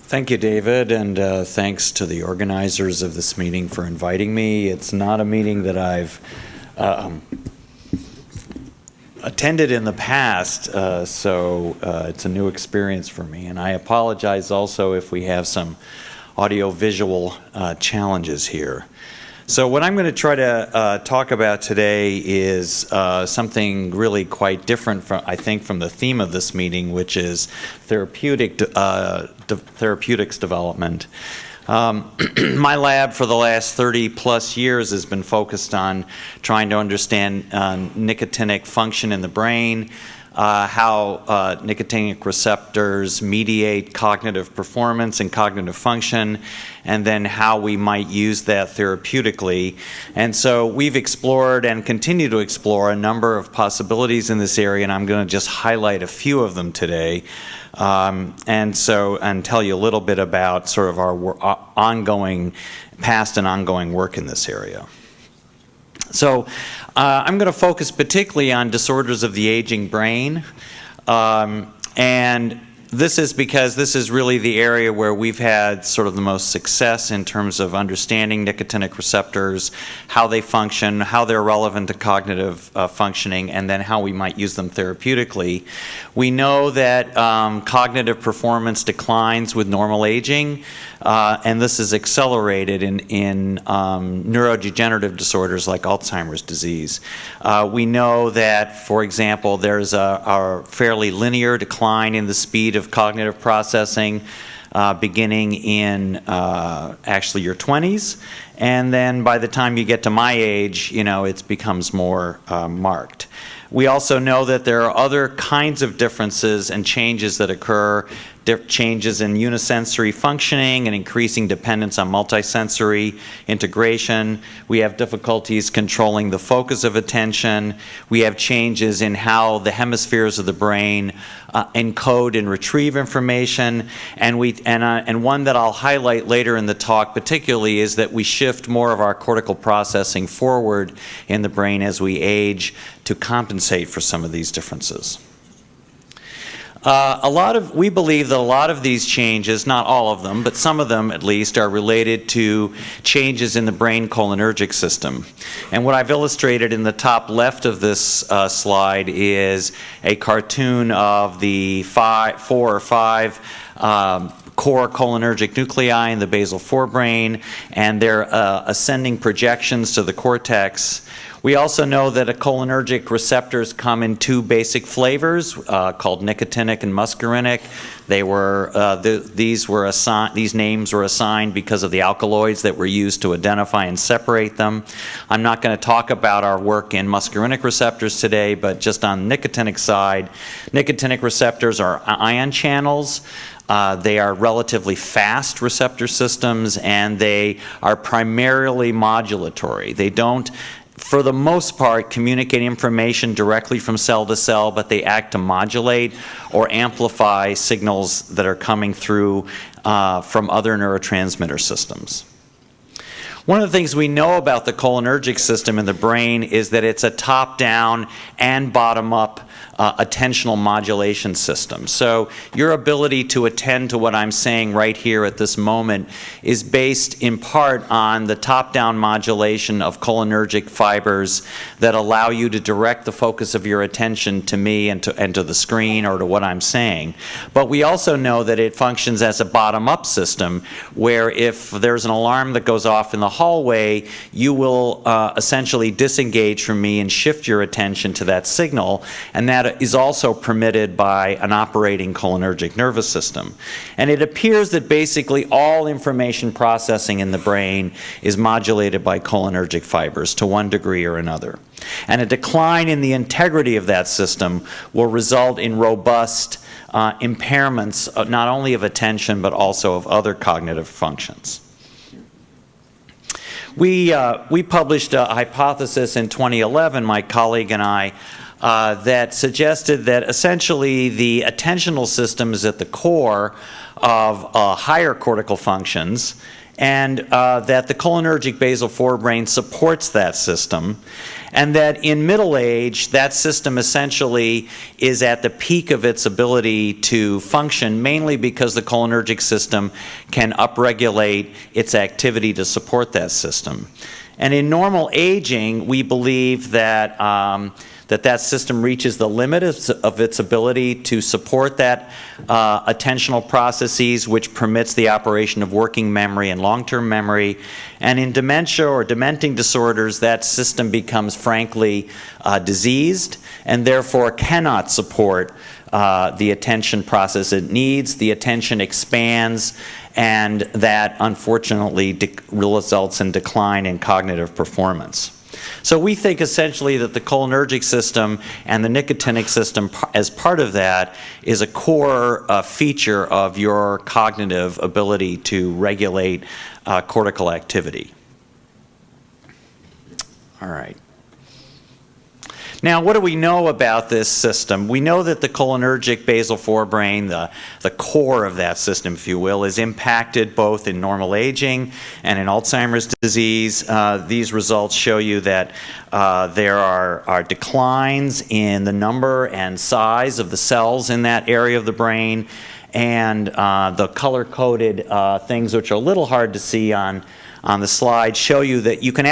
Thank you, David, and thanks to the organizers of this meeting for inviting me. It's not a meeting that I've attended in the past, so it's a new experience for me. And I apologize also if we have some audio-visual challenges here. So what I'm going to try to talk about today is something really quite different, I think, from the theme of this meeting, which is therapeutics development. My lab for the last 30 plus years has been focused on trying to understand nicotinic function in the brain, how nicotinic receptors mediate cognitive performance and cognitive function, and then how we might use that therapeutically. And so we've explored and continue to explore a number of possibilities in this area, and I'm going to just highlight a few of them today. And tell you a little bit about sort of our past and ongoing work in this area. So I'm going to focus particularly on disorders of the aging brain. And this is because this is really the area where we've had sort of the most success in terms of understanding nicotinic receptors, how they function, how they're relevant to cognitive functioning, and then how we might use them therapeutically. We know that cognitive performance declines with normal aging, and this is accelerated in neurodegenerative disorders like Alzheimer's disease. We know that, for example, there's a fairly linear decline in the speed of cognitive processing beginning in actually your 20s, and then by the time you get to my age, it becomes more marked. We also know that there are other kinds of differences and changes that occur, changes in unisensory functioning and increasing dependence on multisensory integration. We have difficulties controlling the focus of attention. We have changes in how the hemispheres of the brain encode and retrieve information. And one that I'll highlight later in the talk particularly is that we shift more of our cortical processing forward in the brain as we age to compensate for some of these differences. We believe that a lot of these changes, not all of them, but some of them at least, are related to changes in the brain cholinergic system. And what I've illustrated in the top left of this slide is a cartoon of the 4 or 5 core cholinergic nuclei in the basal forebrain and their ascending projections to the cortex. We also know that cholinergic receptors come in 2 basic flavors called nicotinic and muscarinic. These names were assigned because of the alkaloids that were used to identify and separate them. I'm not going to talk about our work in muscarinic receptors today, but just on the nicotinic side, nicotinic receptors are ion channels. They are relatively fast receptor systems, and they are primarily modulatory. They don't, for the most part, communicate information directly from cell to cell, but they act to modulate or amplify signals that are coming through from other neurotransmitter systems. One of the things we know about the cholinergic system in the brain is that it's a top-down and bottom-up attentional modulation system. So your ability to attend to what I'm saying right here at this moment is based in part on the top-down modulation of cholinergic fibers that allow you to direct the focus of your attention to me and to the screen or to what I'm saying. But we also know that it functions as a bottom-up system where if there's an alarm that goes off in the hallway, you will essentially disengage from me and shift your attention to that signal, and that is also permitted by an operating cholinergic nervous system. And it appears that basically all information processing in the brain is modulated by cholinergic fibers to one degree or another. And a decline in the integrity of that system will result in robust impairments not only of attention but also of other cognitive functions. We published a hypothesis in 2011, my colleague and I, that suggested that essentially the attentional system is at the core of higher cortical functions, and that the cholinergic basal forebrain supports that system, and that in middle age, that system essentially is at the peak of its ability to function, mainly because the cholinergic system can upregulate its activity to support that system. And in normal aging, we believe that that system reaches the limit of its ability to support that attentional processes, which permits the operation of working memory and long-term memory. And in dementia or dementing disorders, that system becomes, frankly, diseased and therefore cannot support the attention process it needs. The attention expands, and that, unfortunately, results in decline in cognitive performance. So we think essentially that the cholinergic system and the nicotinic system as part of that is a core feature of your cognitive ability to regulate cortical activity. All right. Now, what do we know about this system? We know that the cholinergic basal forebrain, the core of that system, if you will, is impacted both in normal aging and in Alzheimer's disease. These results show you that there are declines in the number and size of the cells in that area of the brain, and the color-coded things, which are a little hard to see on the slide, show you that we can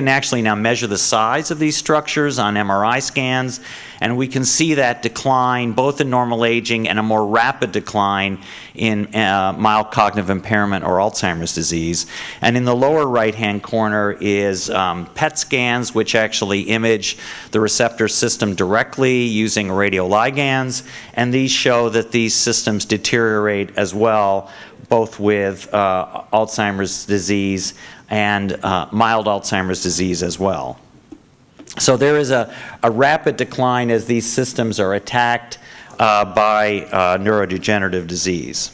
actually now measure the size of these structures on MRI scans, and we can see that decline both in normal aging and a more rapid decline in mild cognitive impairment or Alzheimer's disease. And in the lower right-hand corner is PET scans, which actually image the receptor system directly using radioligands, and these show that these systems deteriorate as well, both with Alzheimer's disease and mild Alzheimer's disease as well. So there is a rapid decline as these systems are attacked by neurodegenerative disease.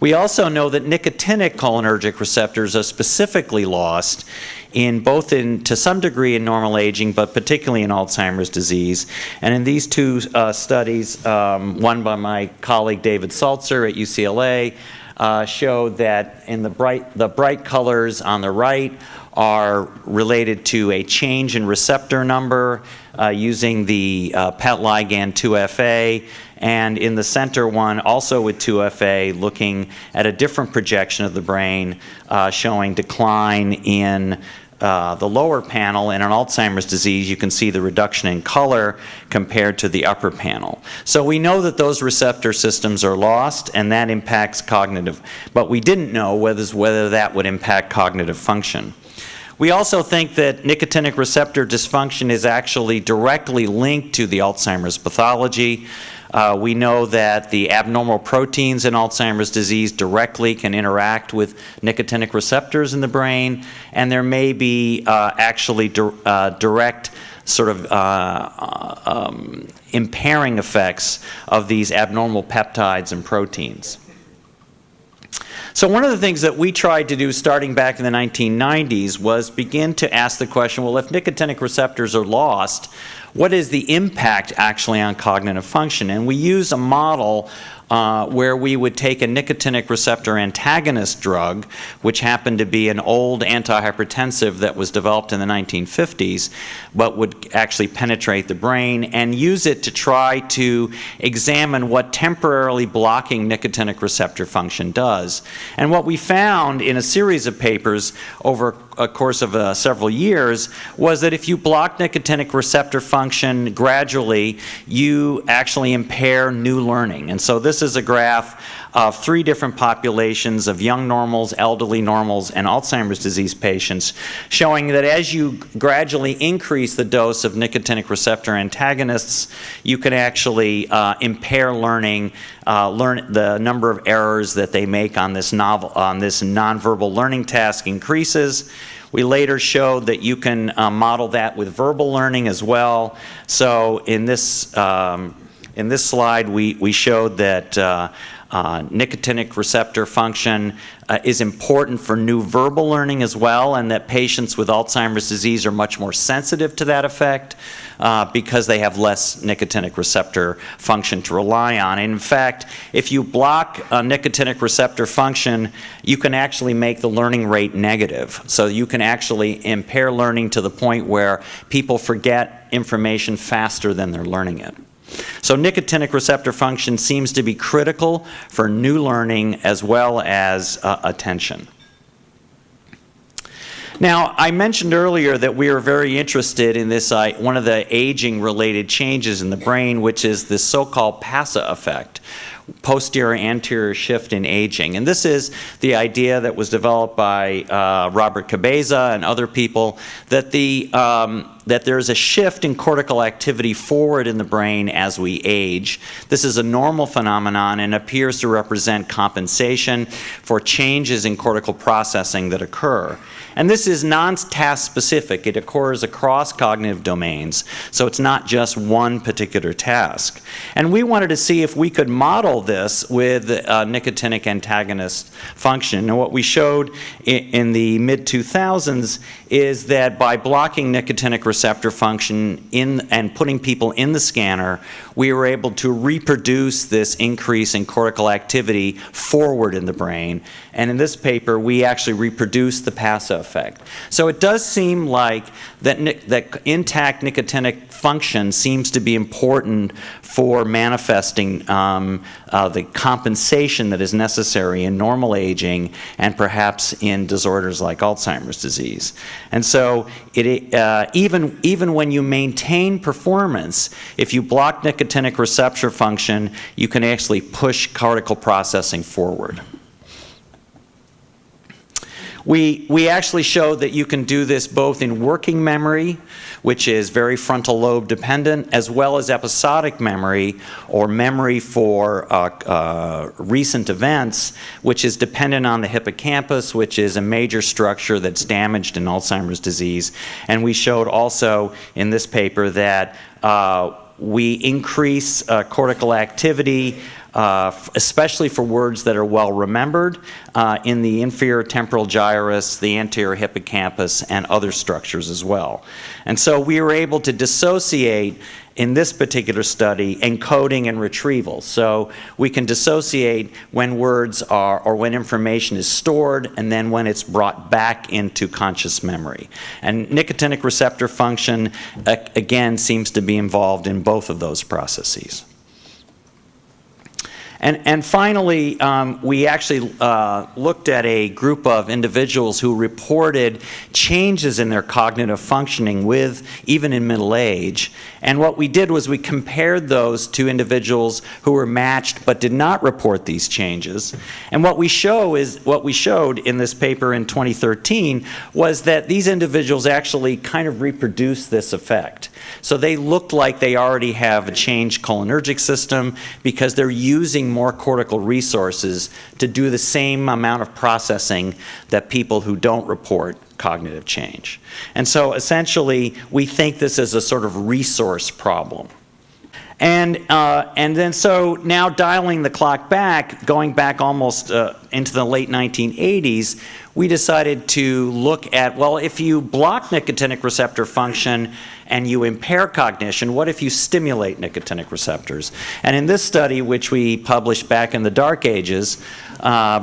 We also know that nicotinic cholinergic receptors are specifically lost to some degree in normal aging, but particularly in Alzheimer's disease. And in these two studies, one by my colleague David Salzer at UCLA, showed that in the bright colors on the right are related to a change in receptor number using the PET ligand 2FA, and in the center one, also with 2FA, looking at a different projection of the brain, showing decline in the lower panel. In an Alzheimer's disease, you can see the reduction in color compared to the upper panel. So we know that those receptor systems are lost, and that impacts cognitive, but we didn't know whether that would impact cognitive function. We also think that nicotinic receptor dysfunction is actually directly linked to the Alzheimer's pathology. We know that the abnormal proteins in Alzheimer's disease directly can interact with nicotinic receptors in the brain, and there may be actually direct sort of impairing effects of these abnormal peptides and proteins. So one of the things that we tried to do starting back in the 1990s was begin to ask the question, well, if nicotinic receptors are lost, what is the impact actually on cognitive function? And we use a model where we would take a nicotinic receptor antagonist drug, which happened to be an old antihypertensive that was developed in the 1950s, but would actually penetrate the brain, and use it to try to examine what temporarily blocking nicotinic receptor function does. And what we found in a series of papers over a course of several years was that if you block nicotinic receptor function gradually, you actually impair new learning. And so this is a graph of 3 different populations of young normals, elderly normals, and Alzheimer's disease patients, showing that as you gradually increase the dose of nicotinic receptor antagonists, you can actually impair learning, the number of errors that they make on this nonverbal learning task increases. We later showed that you can model that with verbal learning as well. So in this slide, we showed that nicotinic receptor function is important for new verbal learning as well, and that patients with Alzheimer's disease are much more sensitive to that effect because they have less nicotinic receptor function to rely on. And in fact, if you block nicotinic receptor function, you can actually make the learning rate negative. So you can actually impair learning to the point where people forget information faster than they're learning it. So nicotinic receptor function seems to be critical for new learning as well as attention. Now, I mentioned earlier that we are very interested in this, one of the aging-related changes in the brain, which is the so-called PASA effect, posterior-anterior shift in aging. And this is the idea that was developed by Robert Cabeza and other people, that that there's a shift in cortical activity forward in the brain as we age. This is a normal phenomenon and appears to represent compensation for changes in cortical processing that occur. And this is non-task specific. It occurs across cognitive domains, so it's not just one particular task. And we wanted to see if we could model this with nicotinic antagonist function. And what we showed in the mid-2000s is that by blocking nicotinic receptor function and putting people in the scanner, we were able to reproduce this increase in cortical activity forward in the brain. And in this paper, we actually reproduced the PASA effect. So it does seem like that intact nicotinic function seems to be important for manifesting the compensation that is necessary in normal aging and perhaps in disorders like Alzheimer's disease. And so even when you maintain performance, if you block nicotinic receptor function, you can actually push cortical processing forward. We actually showed that you can do this both in working memory, which is very frontal lobe dependent, as well as episodic memory, or memory for recent events, which is dependent on the hippocampus, which is a major structure that's damaged in Alzheimer's disease. And we showed also in this paper that we increase cortical activity, especially for words that are well remembered, in the inferior temporal gyrus, the anterior hippocampus, and other structures as well. And so we were able to dissociate, in this particular study, encoding and retrieval. So we can dissociate when words are, or when information is stored, and then when it's brought back into conscious memory. And nicotinic receptor function, again, seems to be involved in both of those processes. And finally, we actually looked at a group of individuals who reported changes in their cognitive functioning even in middle age. And what we did was we compared those to individuals who were matched but did not report these changes. And what we showed in this paper in 2013 was that these individuals actually kind of reproduced this effect. So they looked like they already have a changed cholinergic system because they're using more cortical resources to do the same amount of processing that people who don't report cognitive change. And so essentially, we think this is a sort of resource problem. And then so now dialing the clock back, going back almost into the late 1980s, we decided to look at, well, if you block nicotinic receptor function and you impair cognition, what if you stimulate nicotinic receptors? And in this study, which we published back in the dark ages,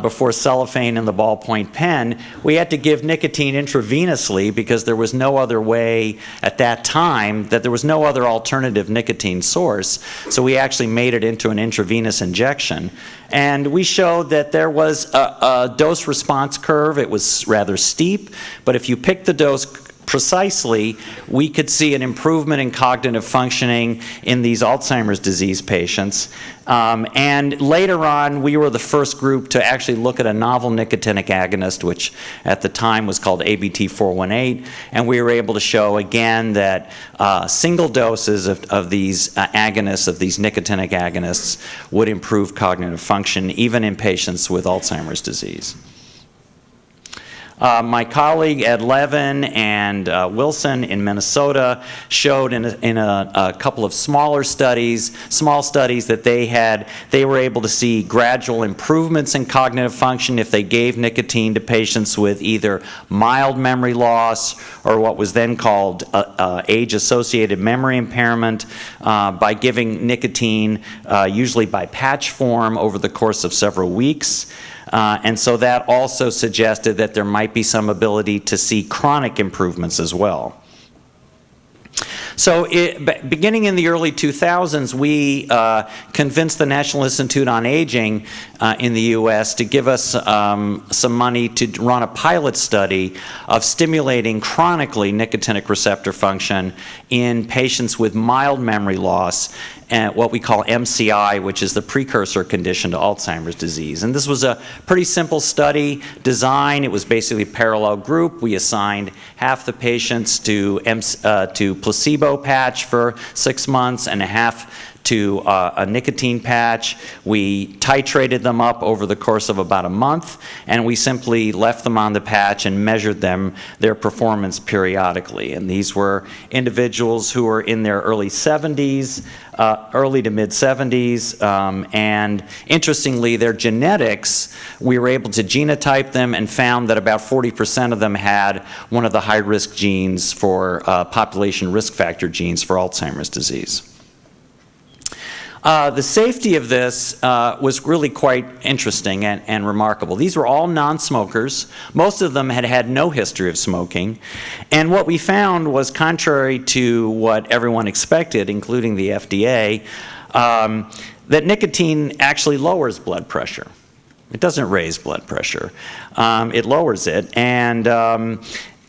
before cellophane and the ballpoint pen, we had to give nicotine intravenously because there was no other way at that time, that there was no other alternative nicotine source. So we actually made it into an intravenous injection. And we showed that there was a dose response curve. It was rather steep, but if you pick the dose precisely, we could see an improvement in cognitive functioning in these Alzheimer's disease patients. And later on, we were the first group to actually look at a novel nicotinic agonist, which at the time was called ABT418, and we were able to show again that single doses of these agonists, of these nicotinic agonists, would improve cognitive function even in patients with Alzheimer's disease. My colleague Ed Levin and Wilson in Minnesota showed in a couple of small studies that they were able to see gradual improvements in cognitive function if they gave nicotine to patients with either mild memory loss or what was then called age-associated memory impairment by giving nicotine, usually by patch form, over the course of several weeks. And so that also suggested that there might be some ability to see chronic improvements as well. So beginning in the early 2000s, we convinced the National Institute on Aging in the U.S. to give us some money to run a pilot study of stimulating chronically nicotinic receptor function in patients with mild memory loss, and what we call MCI, which is the precursor condition to Alzheimer's disease. And this was a pretty simple study design. It was basically a parallel group. We assigned half the patients to placebo patch for 6 months and half to a nicotine patch. We titrated them up over the course of about a month, and we simply left them on the patch and measured their performance periodically. And these were individuals who were in their early 70s, early to mid 70s, and interestingly, their genetics, we were able to genotype them and found that about 40% of them had one of the high-risk genes for population risk factor genes for Alzheimer's disease. The safety of this was really quite interesting and remarkable. These were all non-smokers. Most of them had had no history of smoking. And what we found was, contrary to what everyone expected, including the FDA, that nicotine actually lowers blood pressure. It doesn't raise blood pressure. It lowers it.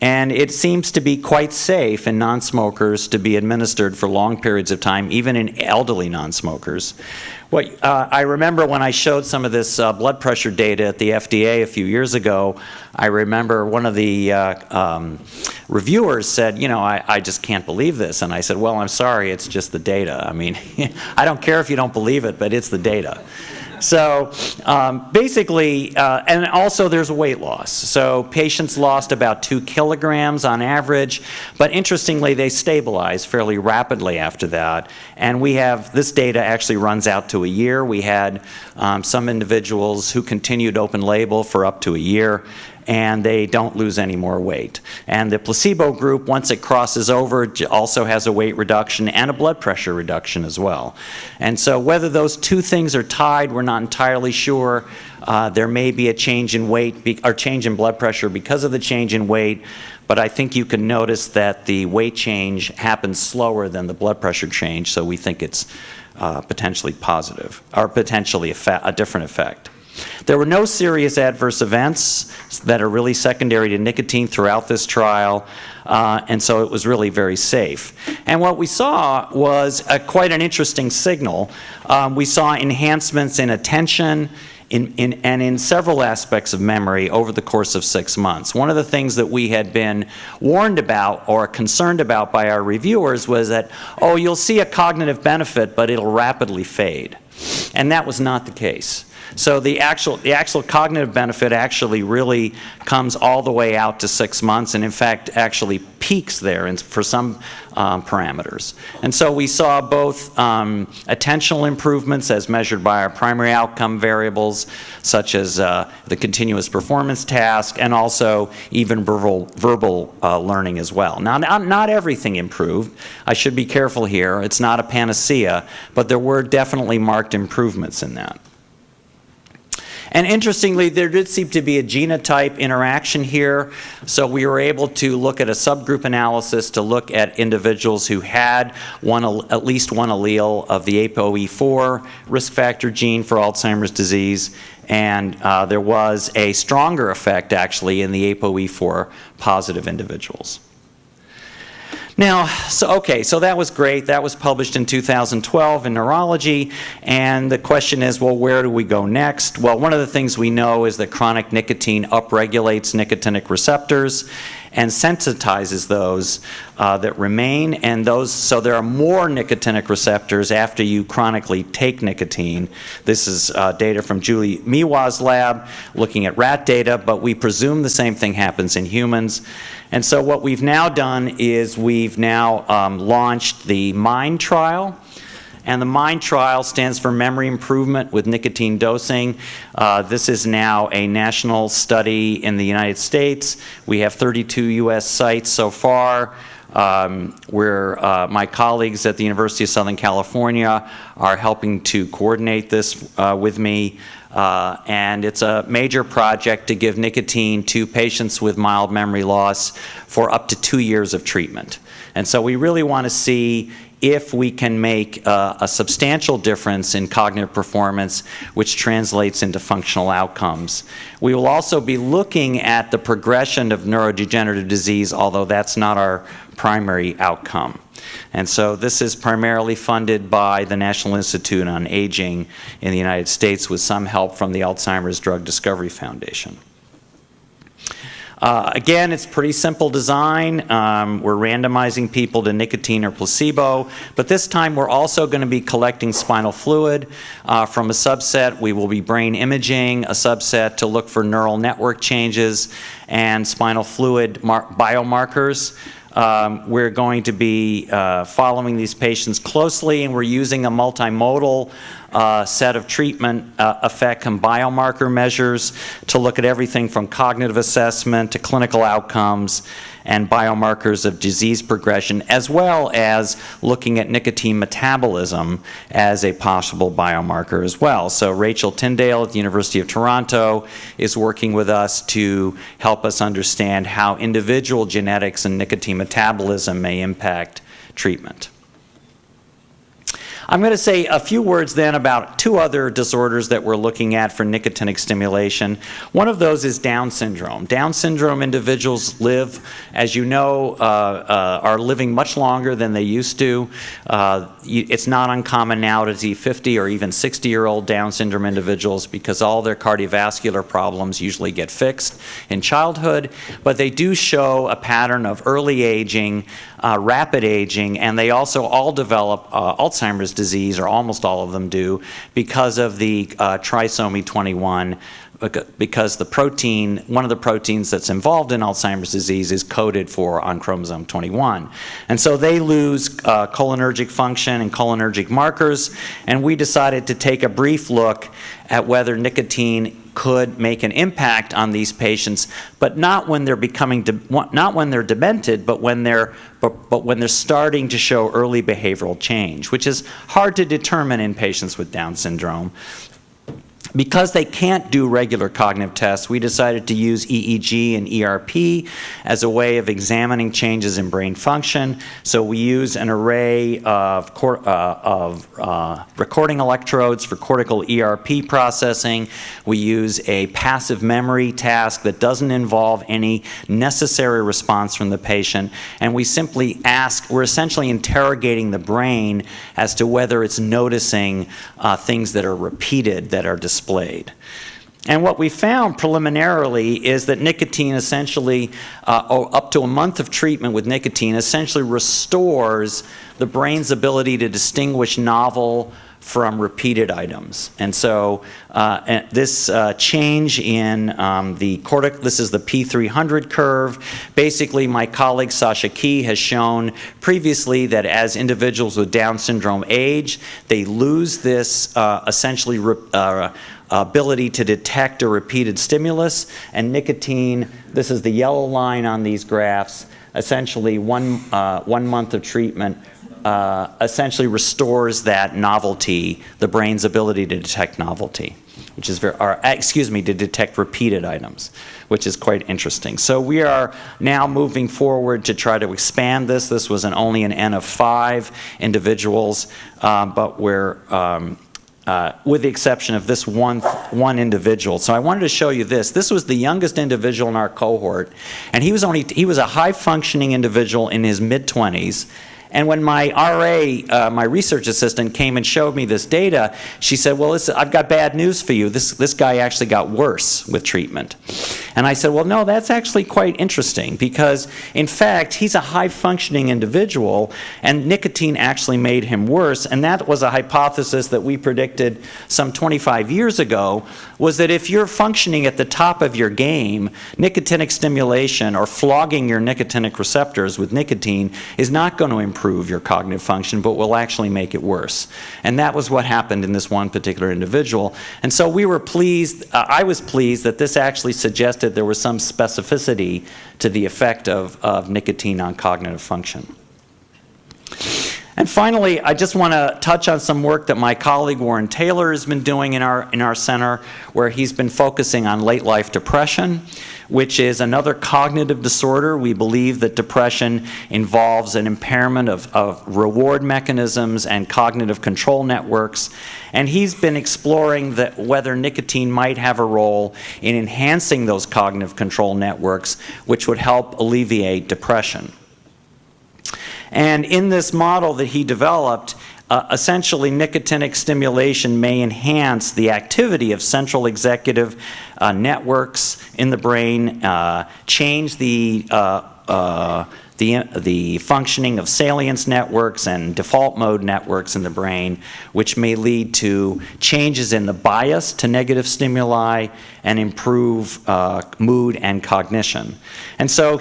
And it seems to be quite safe in non-smokers to be administered for long periods of time, even in elderly non-smokers. I remember when I showed some of this blood pressure data at the FDA a few years ago, I remember one of the reviewers said, you know, I just can't believe this. And I said, well, I'm sorry, it's just the data. I mean, I don't care if you don't believe it, but it's the data. So basically, and also there's a weight loss. So patients lost about 2 kilograms on average, but interestingly, they stabilized fairly rapidly after that. And we have, this data actually runs out to a year. We had some individuals who continued open label for up to a year, and they don't lose any more weight. And the placebo group, once it crosses over, also has a weight reduction and a blood pressure reduction as well. And so whether those two things are tied, we're not entirely sure. There may be a change in weight or change in blood pressure because of the change in weight, but I think you can notice that the weight change happens slower than the blood pressure change, so we think it's potentially positive, or potentially a different effect. There were no serious adverse events that are really secondary to nicotine throughout this trial, and so it was really very safe. And what we saw was quite an interesting signal. We saw enhancements in attention and in several aspects of memory over the course of 6 months. One of the things that we had been warned about or concerned about by our reviewers was that, oh, you'll see a cognitive benefit, but it'll rapidly fade. And that was not the case. So the actual cognitive benefit actually really comes all the way out to 6 months, and in fact actually peaks there for some parameters. And so we saw both attentional improvements as measured by our primary outcome variables, such as the continuous performance task, and also even verbal learning as well. Now, not everything improved. I should be careful here. It's not a panacea, but there were definitely marked improvements in that. And interestingly, there did seem to be a genotype interaction here. So we were able to look at a subgroup analysis to look at individuals who had at least one allele of the ApoE4 risk factor gene for Alzheimer's disease. And there was a stronger effect, actually, in the ApoE4 positive individuals. Now, so that was great. That was published in 2012 in Neurology, and the question is, well, where do we go next? Well, one of the things we know is that chronic nicotine upregulates nicotinic receptors, and sensitizes those that remain, and so there are more nicotinic receptors after you chronically take nicotine. This is data from Julie Miwa's lab looking at rat data, but we presume the same thing happens in humans. And so what we've now done is we've now launched the MIND trial. And the MIND trial stands for Memory Improvement with Nicotine Dosing. This is now a national study in the United States. We have 32 U.S. sites so far. My colleagues at the University of Southern California are helping to coordinate this with me. And it's a major project to give nicotine to patients with mild memory loss for up to 2 years of treatment. And so we really want to see if we can make a substantial difference in cognitive performance, which translates into functional outcomes. We will also be looking at the progression of neurodegenerative disease, although that's not our primary outcome. And so this is primarily funded by the National Institute on Aging in the United States with some help from the Alzheimer's Drug Discovery Foundation. Again, it's pretty simple design. We're randomizing people to nicotine or placebo, but this time we're also going to be collecting spinal fluid from a subset. We will be brain imaging a subset to look for neural network changes and spinal fluid biomarkers. We're going to be following these patients closely, and we're using a multimodal set of treatment effect and biomarker measures to look at everything from cognitive assessment to clinical outcomes and biomarkers of disease progression, as well as looking at nicotine metabolism as a possible biomarker as well. So Rachel Tyndale at the University of Toronto is working with us to help us understand how individual genetics and nicotine metabolism may impact treatment. I'm going to say a few words then about two other disorders that we're looking at for nicotinic stimulation. One of those is Down syndrome. Down syndrome individuals live, as you know, are living much longer than they used to. It's not uncommon now to see 50 or even 60-year-old Down syndrome individuals because all their cardiovascular problems usually get fixed in childhood, but they do show a pattern of early aging, rapid aging, and they also all develop Alzheimer's disease, or almost all of them do, because of the trisomy 21, because the protein, one of the proteins that's involved in Alzheimer's disease is coded for on chromosome 21. And so they lose cholinergic function and cholinergic markers, and we decided to take a brief look at whether nicotine could make an impact on these patients, but not when they're not when they're demented, but when they're starting to show early behavioral change, which is hard to determine in patients with Down syndrome. Because they can't do regular cognitive tests, we decided to use EEG and ERP as a way of examining changes in brain function. So we use an array of recording electrodes for cortical ERP processing. We use a passive memory task that doesn't involve any necessary response from the patient. And we simply we're essentially interrogating the brain as to whether it's noticing things that are repeated, that are displayed. And what we found preliminarily is that nicotine essentially, up to a month of treatment with nicotine, essentially restores the brain's ability to distinguish novel from repeated items. And so this change in this is the P300 curve. Basically, my colleague Sasha Key has shown previously that as individuals with Down syndrome age, they lose this essentially ability to detect a repeated stimulus, and nicotine, this is the yellow line on these graphs, essentially one month of treatment essentially restores that novelty, the brain's ability to detect novelty, which is to detect repeated items, which is quite interesting. So we are now moving forward to try to expand this. This was only an N of 5 individuals, but we're with the exception of this one individual. So I wanted to show you this. This was the youngest individual in our cohort, and he was a high-functioning individual in his mid-20s. And when my RA, my research assistant, came and showed me this data, she said, well, listen, I've got bad news for you. This guy actually got worse with treatment. And I said, well, no, that's actually quite interesting because, in fact, he's a high-functioning individual, and nicotine actually made him worse. And that was a hypothesis that we predicted some 25 years ago, was that if you're functioning at the top of your game, nicotinic stimulation or flogging your nicotinic receptors with nicotine is not going to improve your cognitive function, but will actually make it worse. And that was what happened in this one particular individual. And so we were pleased, I was pleased that this actually suggested there was some specificity to the effect of nicotine on cognitive function. And finally, I just want to touch on some work that my colleague Warren Taylor has been doing in our center, where he's been focusing on late life depression, which is another cognitive disorder. We believe that depression involves an impairment of reward mechanisms and cognitive control networks. And he's been exploring whether nicotine might have a role in enhancing those cognitive control networks, which would help alleviate depression. And in this model that he developed, essentially nicotinic stimulation may enhance the activity of central executive networks in the brain, change the functioning of salience networks and default mode networks in the brain, which may lead to changes in the bias to negative stimuli and improve mood and cognition. And so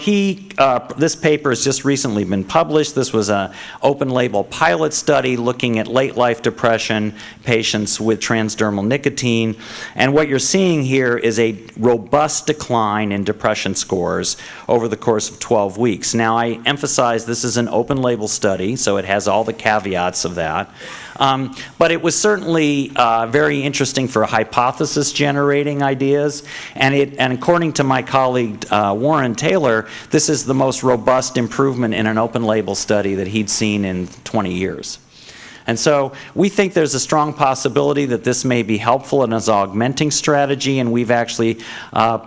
this paper has just recently been published. This was an open-label pilot study looking at late-life depression patients with transdermal nicotine. And what you're seeing here is a robust decline in depression scores over the course of 12 weeks. Now, I emphasize this is an open-label study, so it has all the caveats of that. But it was certainly very interesting for hypothesis-generating ideas, and according to my colleague Warren Taylor, this is the most robust improvement in an open-label study that he'd seen in 20 years. And so we think there's a strong possibility that this may be helpful in as an augmenting strategy, and we've actually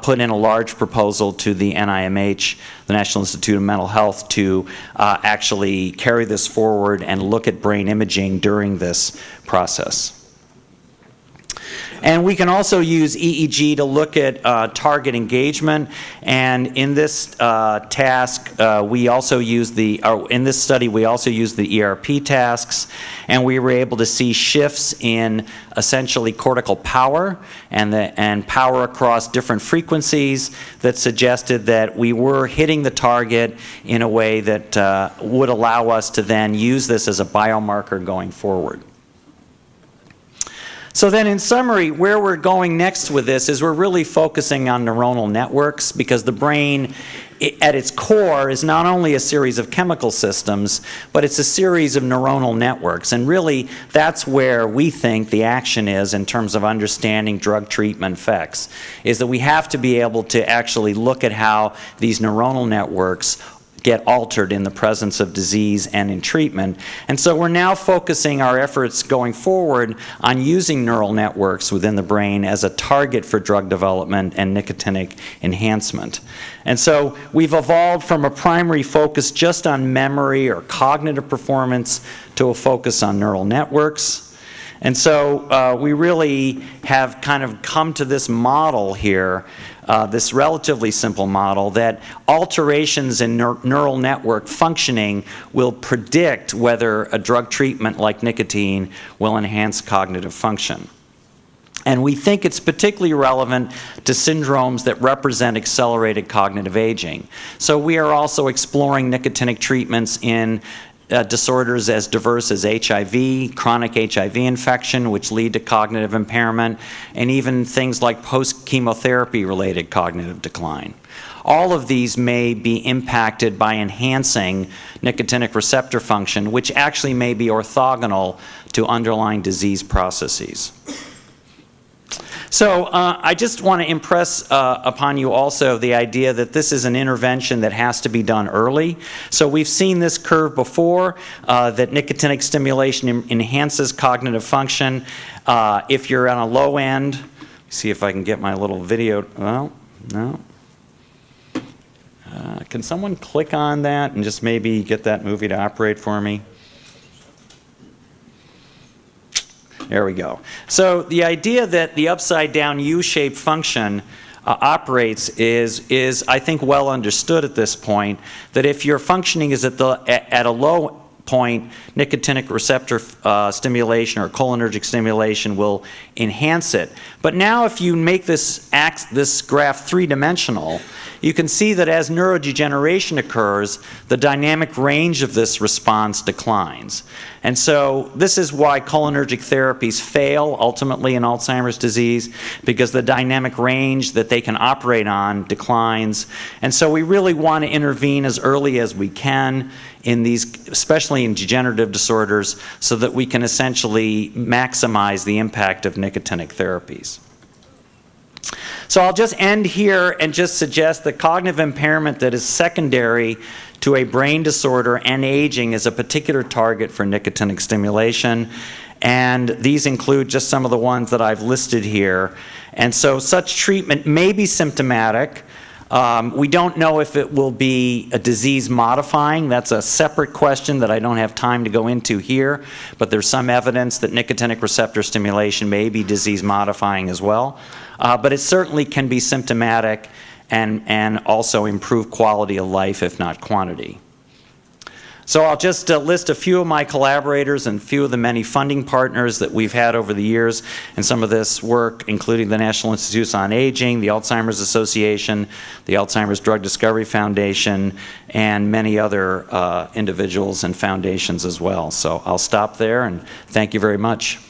put in a large proposal to the NIMH, the National Institute of Mental Health, to actually carry this forward and look at brain imaging during this process. And we can also use EEG to look at target engagement. And in this task, we also use in this study, we also use the ERP tasks, and we were able to see shifts in essentially cortical power and power across different frequencies that suggested that we were hitting the target in a way that would allow us to then use this as a biomarker going forward. So then, in summary, where we're going next with this is we're really focusing on neuronal networks, because the brain, at its core, is not only a series of chemical systems, but it's a series of neuronal networks. And really, that's where we think the action is in terms of understanding drug treatment effects, is that we have to be able to actually look at how these neuronal networks get altered in the presence of disease and in treatment. And so we're now focusing our efforts going forward on using neural networks within the brain as a target for drug development and nicotinic enhancement. And so we've evolved from a primary focus just on memory or cognitive performance to a focus on neural networks. And so we really have kind of come to this model here, this relatively simple model, that alterations in neural network functioning will predict whether a drug treatment like nicotine will enhance cognitive function. And we think it's particularly relevant to syndromes that represent accelerated cognitive aging. So we are also exploring nicotinic treatments in disorders as diverse as HIV, chronic HIV infection, which lead to cognitive impairment, and even things like post-chemotherapy related cognitive decline. All of these may be impacted by enhancing nicotinic receptor function, which actually may be orthogonal to underlying disease processes. So I just want to impress upon you also the idea that this is an intervention that has to be done early. So we've seen this curve before, that nicotinic stimulation enhances cognitive function. If you're on a low end, see if I can get my little video, well, no. Can someone click on that and just maybe get that movie to operate for me? There we go. So the idea that the upside down U-shaped function operates is I think well understood at this point, that if your functioning is at a low point, nicotinic receptor stimulation or cholinergic stimulation will enhance it. But now if you make this graph three-dimensional, you can see that as neurodegeneration occurs, the dynamic range of this response declines. And so this is why cholinergic therapies fail ultimately in Alzheimer's disease, because the dynamic range that they can operate on declines. And so we really want to intervene as early as we can in these, especially in degenerative disorders, so that we can essentially maximize the impact of nicotinic therapies. So I'll just end here and just suggest that cognitive impairment that is secondary to a brain disorder and aging is a particular target for nicotinic stimulation. And these include just some of the ones that I've listed here. And so such treatment may be symptomatic. We don't know if it will be a disease modifying. That's a separate question that I don't have time to go into here, but there's some evidence that nicotinic receptor stimulation may be disease modifying as well. But it certainly can be symptomatic and also improve quality of life, if not quantity. So I'll just list a few of my collaborators and a few of the many funding partners that we've had over the years in some of this work, including the National Institutes on Aging, the Alzheimer's Association, the Alzheimer's Drug Discovery Foundation, and many other individuals and foundations as well. So I'll stop there and thank you very much.